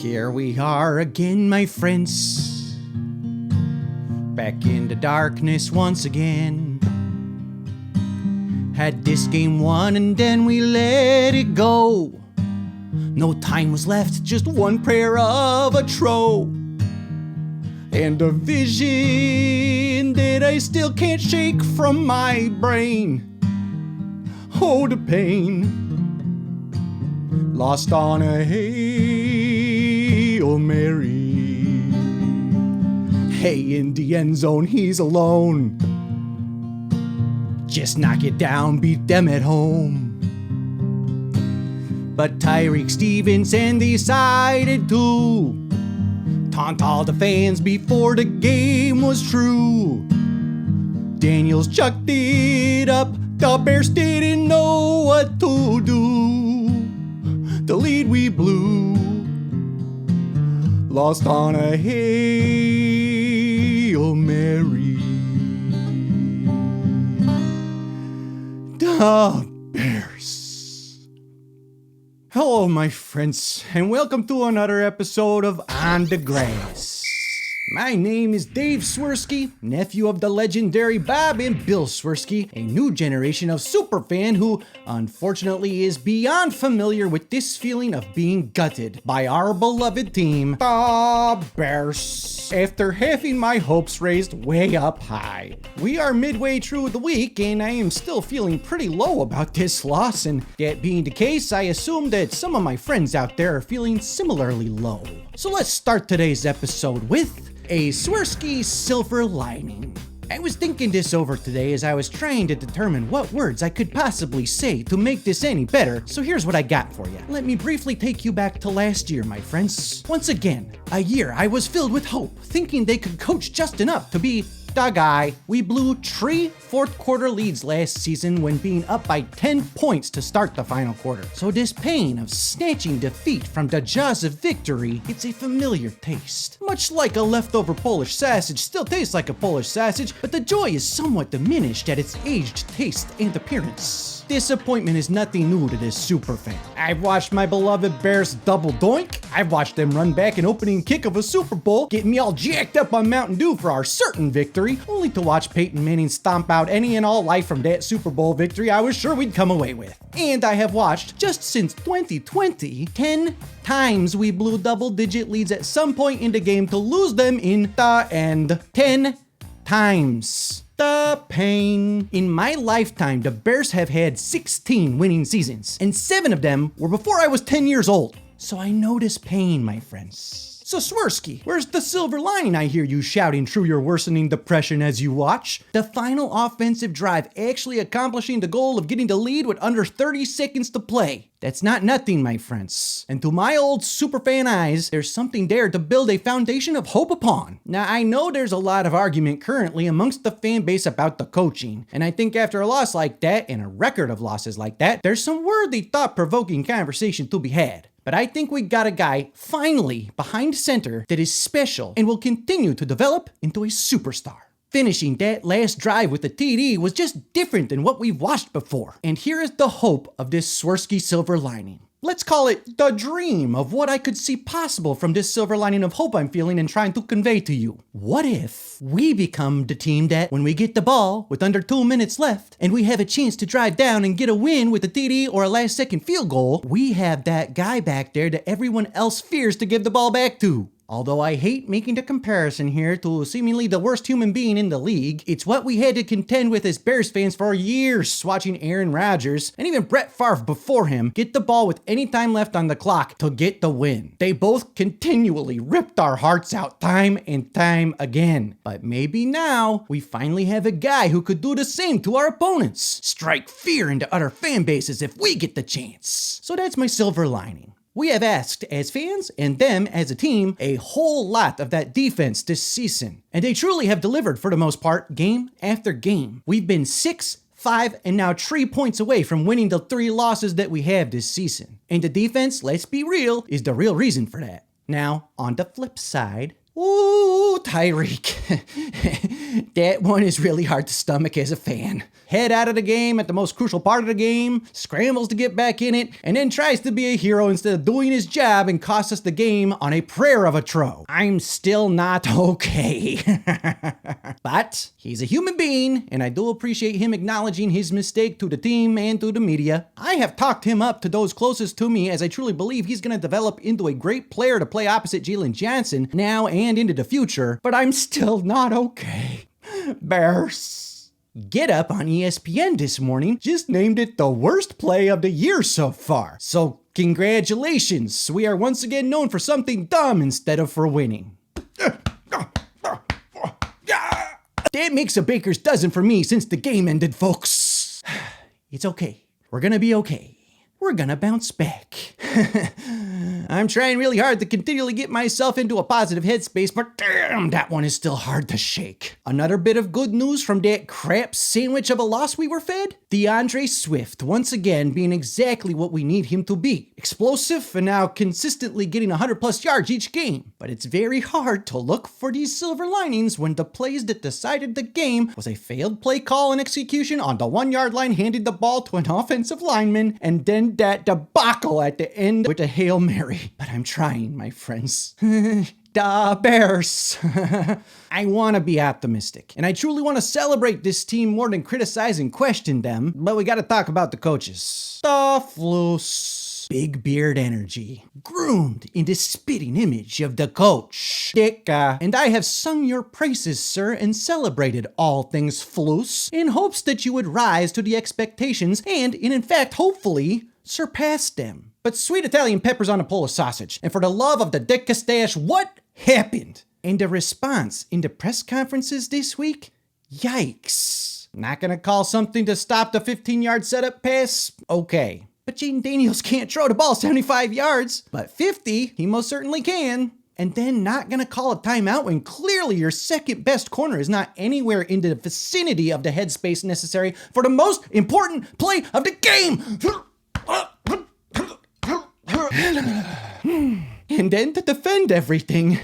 Here we are again, my friends, back in the darkness once again. Had this game won and then we let it go. No time was left, just one prayer of a throw. And a vision that I still can't shake from my brain. Oh, the pain. Lost on a Hail Mary. Hey, in the end zone, he's alone. Just knock it down, beat them at home. But Tyreek Stevenson decided to taunt all the fans before the game was through. Daniels chucked it up, the Bears didn't know what to do. The lead we blew, lost on a Hail Mary. The Bears. Hello, my friends, and welcome to another episode of On the Grass. My name is Dave Swerski, nephew of the legendary Bob and Bill Swerski, a new generation of superfan who, unfortunately, is beyond familiar with this feeling of being gutted by our beloved team, the Bears, after having my hopes raised way up high. We are midway through the week, and I am still feeling pretty low about this loss, and that being the case, I assume that some of my friends out there are feeling similarly low. So let's start today's episode with a Swerski silver lining. I was thinking this over today as I was trying to determine what words I could possibly say to make this any better, so here's what I got for you. Let me briefly take you back to last year, my friends. Once again, a year I was filled with hope, thinking they could coach just enough to be the guy. We blew 3 fourth quarter leads last season when being up by 10 points to start the final quarter. So this pain of snatching defeat from the jaws of victory, it's a familiar taste. Much like a leftover Polish sausage still tastes like a Polish sausage, but the joy is somewhat diminished at its aged taste and appearance. Disappointment is nothing new to this superfan. I've watched my beloved Bears double doink. I've watched them run back an opening kick of a Super Bowl, getting me all jacked up on Mountain Dew for our certain victory, only to watch Peyton Manning stomp out any and all life from that Super Bowl victory I was sure we'd come away with. And I have watched, just since 2020, 10 times we blew double-digit leads at some point in the game to lose them in the end. 10 times. The pain. In my lifetime, the Bears have had 16 winning seasons, and 7 of them were before I was 10 years old. So I know this pain, my friends. So Swerski, where's the silver lining I hear you shouting through your worsening depression as you watch? The final offensive drive actually accomplishing the goal of getting the lead with under 30 seconds to play. That's not nothing, my friends. And to my old superfan eyes, there's something there to build a foundation of hope upon. Now, I know there's a lot of argument currently amongst the fan base about the coaching, and I think after a loss like that and a record of losses like that, there's some worthy thought-provoking conversation to be had. But I think we got a guy, finally, behind center that is special and will continue to develop into a superstar. Finishing that last drive with a TD was just different than what we've watched before. And here is the hope of this Swerski silver lining. Let's call it the dream of what I could see possible from this silver lining of hope I'm feeling and trying to convey to you. What if we become the team that, when we get the ball with under 2 minutes left, and we have a chance to drive down and get a win with a TD or a last-second field goal, we have that guy back there that everyone else fears to give the ball back to? Although I hate making the comparison here to seemingly the worst human being in the league, it's what we had to contend with as Bears fans for years, watching Aaron Rodgers and even Brett Favre before him get the ball with any time left on the clock to get the win. They both continually ripped our hearts out time and time again. But maybe now we finally have a guy who could do the same to our opponents. Strike fear into other fan bases if we get the chance. So that's my silver lining. We have asked as fans and them as a team a whole lot of that defense this season, and they truly have delivered for the most part game after game. We've been 6, 5, and now 3 points away from winning the 3 losses that we have this season. And the defense, let's be real, is the real reason for that. Now, on the flip side, Ooh, Tyreek. That one is really hard to stomach as a fan. Head out of the game at the most crucial part of the game, scrambles to get back in it, and then tries to be a hero instead of doing his job and costs us the game on a prayer of a throw. I'm still not okay. But he's a human being, and I do appreciate him acknowledging his mistake to the team and to the media. I have talked him up to those closest to me, as I truly believe he's going to develop into a great player to play opposite Jalen Johnson now and into the future, but I'm still not okay. Bears. Get Up on ESPN this morning just named it the worst play of the year so far. So congratulations, we are once again known for something dumb instead of for winning. That makes a baker's dozen for me since the game ended, folks. It's okay. We're gonna be okay. We're gonna bounce back. I'm trying really hard to continually get myself into a positive headspace, but damn, that one is still hard to shake. Another bit of good news from that crap sandwich of a loss we were fed? DeAndre Swift, once again, being exactly what we need him to be. Explosive and now consistently getting 100 plus yards each game. But it's very hard to look for these silver linings when the plays that decided the game was a failed play call and execution on the 1 yard line, handed the ball to an offensive lineman, and then that debacle at the end with a Hail Mary. But I'm trying, my friends. Da Bears. I want to be optimistic, and I truly want to celebrate this team more than criticize and question them, but we got to talk about the coaches. The Floos. Big beard energy, groomed in the spitting image of the coach, Dicka. And I have sung your praises, sir, and celebrated all things Floos in hopes that you would rise to the expectations and, in fact, hopefully, surpass them. But sweet Italian peppers on a Polish sausage, and for the love of the Dicka stash, what happened? And the response in the press conferences this week? Yikes. Not gonna call something to stop the 15-yard setup pass? Okay. But Jaden Daniels can't throw the ball 75 yards, but 50, he most certainly can. And then not gonna call a timeout when clearly your second best corner is not anywhere in the vicinity of the headspace necessary for the most important play of the game. And then to defend everything.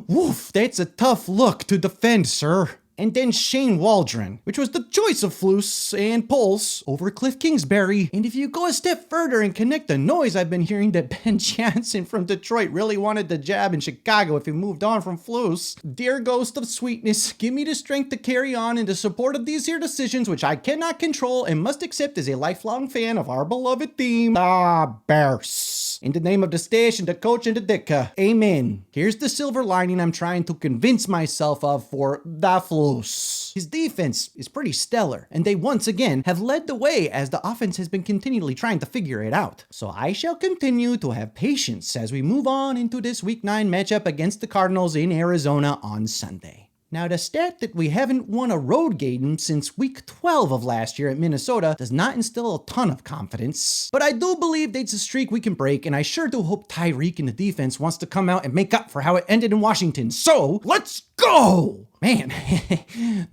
Woof, that's a tough look to defend, sir. And then Shane Waldron, which was the choice of Floos and Pulse over Cliff Kingsbury. And if you go a step further and connect the noise I've been hearing that Ben Johnson from Detroit really wanted the job in Chicago if he moved on from Floos. Dear ghost of sweetness, give me the strength to carry on in the support of these here decisions which I cannot control and must accept as a lifelong fan of our beloved team, the Bears. In the name of the stash and the coach and the Dicka, amen. Here's the silver lining I'm trying to convince myself of for the Floos. His defense is pretty stellar, and they once again have led the way as the offense has been continually trying to figure it out. So I shall continue to have patience as we move on into this Week 9 matchup against the Cardinals in Arizona on Sunday. Now, the stat that we haven't won a road game since Week 12 of last year at Minnesota does not instill a ton of confidence, but I do believe that's a streak we can break, and I sure do hope Tyreek in the defense wants to come out and make up for how it ended in Washington. So, let's go! Man,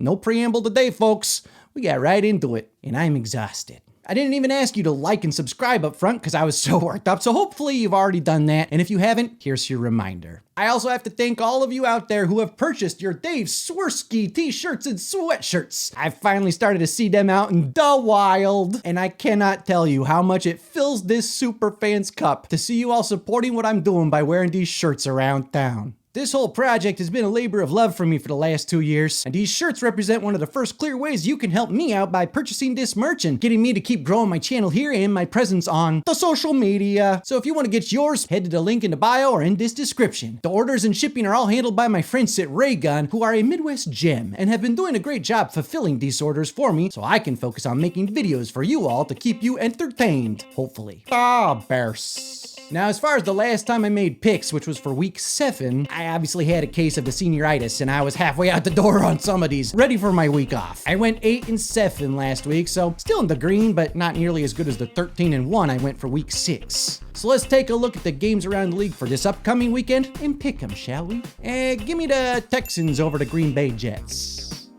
no preamble today, folks. We got right into it, and I'm exhausted. I didn't even ask you to like and subscribe up front because I was so worked up, so hopefully you've already done that, and if you haven't, here's your reminder. I also have to thank all of you out there who have purchased your Dave Swerski t-shirts and sweatshirts. I've finally started to see them out in the wild, and I cannot tell you how much it fills this Superfan's cup to see you all supporting what I'm doing by wearing these shirts around town. This whole project has been a labor of love for me for the last 2 years, and these shirts represent one of the first clear ways you can help me out by purchasing this merch and getting me to keep growing my channel here and my presence on the social media. So if you want to get yours, head to the link in the bio or in this description. The orders and shipping are all handled by my friends at Raygun, who are a Midwest gem and have been doing a great job fulfilling these orders for me so I can focus on making videos for you all to keep you entertained, hopefully. Bears. Now, as far as the last time I made picks, which was for Week 7, I obviously had a case of the senioritis, and I was halfway out the door on some of these, ready for my week off. I went 8-7 last week, so still in the green, but not nearly as good as the 13-1 I went for Week 6. So let's take a look at the games around the league for this upcoming weekend and pick them, shall we? Give me the Texans over the Green Bay Jets.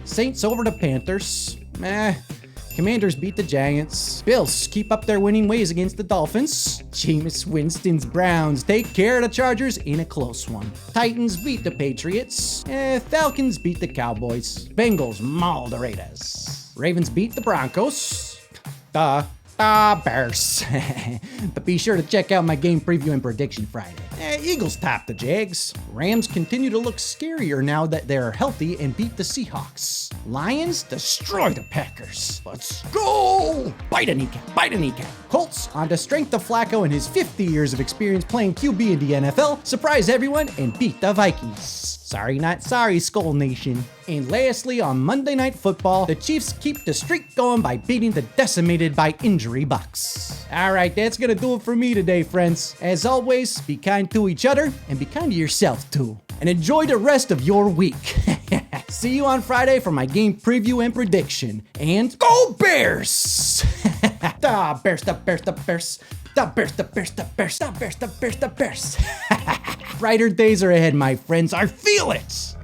Saints over the Panthers. Commanders beat the Giants. Bills keep up their winning ways against the Dolphins. Jameis Winston's Browns take care of the Chargers in a close one. Titans beat the Patriots. Falcons beat the Cowboys. Bengals maul the Raiders. Ravens beat the Broncos. The Bears. But be sure to check out my game preview and prediction Friday. Eagles top the Jags. Rams continue to look scarier now that they're healthy and beat the Seahawks. Lions destroy the Packers. Let's go! Bite a kneecap, bite a kneecap. Colts, on the strength of Flacco and his 50 years of experience playing QB in the NFL, surprise everyone and beat the Vikings. Sorry, not sorry, Skull Nation. And lastly, on Monday Night Football, the Chiefs keep the streak going by beating the decimated by injury Bucks. Alright, that's gonna do it for me today, friends. As always, be kind to each other and be kind to yourself too. And enjoy the rest of your week. See you on Friday for my game preview and prediction. And go Bears! The Bears, the Bears, the Bears. The Bears, the Bears, the Bears, the Bears, the Bears, the Bears. Brighter days are ahead, my friends. I feel it!